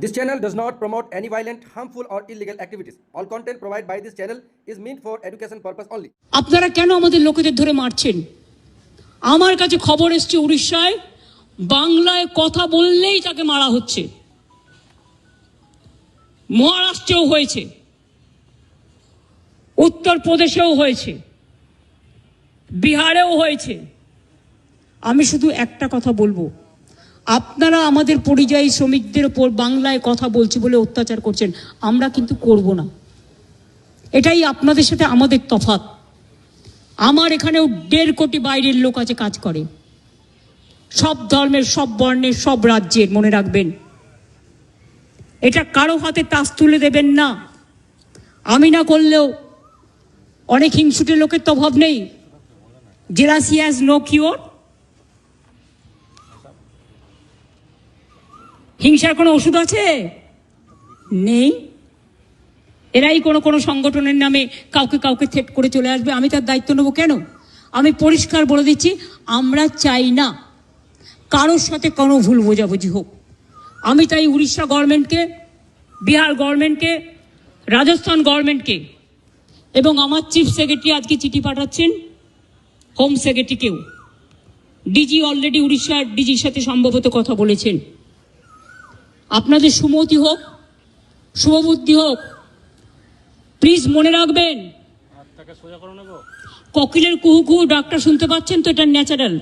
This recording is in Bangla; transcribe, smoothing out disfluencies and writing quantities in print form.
This channel does not promote any violent, harmful, or illegal activities. All content provided by this channel is meant for education purpose only. আপনারা কেন আমাদের লোকেদের ধরে মারছেন? আমার কাছে খবর এসেছে উড়িষ্যায় বাংলায় কথা বললেই তাকে মারা হচ্ছে। মহারাষ্ট্রেও হয়েছে, উত্তরপ্রদেশেও হয়েছে, বিহারেও হয়েছে। আমি শুধু একটা কথা বলবো, আপনারা আমাদের পরিযায়ী শ্রমিকদের উপর বাংলায় কথা বলছি বলে অত্যাচার করছেন, আমরা কিন্তু করব না। এটাই আপনাদের সাথে আমাদের তফাৎ। আমার এখানেও 1.5 কোটি বাইরের লোক আছে, কাজ করে, সব ধর্মের, সব বর্ণের, সব রাজ্যের। মনে রাখবেন, এটা কারো হাতে তাস তুলে দেবেন না। আমি না করলেও অনেক হিংসুটে লোকের তো অভাব নেই। Jealousy has no cure. হিংসার কোনো ওষুধ আছে? নেই। এরাই কোনো সংগঠনের নামে কাউকে থ্রেট করে চলে আসবে, আমি তার দায়িত্ব নেব কেন? আমি পরিষ্কার বলে দিচ্ছি, আমরা চাই না কারোর সাথে কোনো ভুল বোঝাবুঝি হোক। আমি তাই উড়িষ্যা গভর্নমেন্টকে, বিহার গভর্নমেন্টকে, রাজস্থান গভর্নমেন্টকে এবং আমার চিফ সেক্রেটারি আজকে চিঠি পাঠাচ্ছেন হোম সেক্রেটারিকেও। ডিজি অলরেডি উড়িষ্যার ডিজির সাথে সম্ভবত কথা বলেছেন। আপনাদের সুমতি হোক, শুভবুদ্ধি হোক। প্লিজ মনে রাখবেন, কোকিলের কুহু কুহু ডাকটা শুনতে পাচ্ছেন তো? এটা ন্যাচারাল।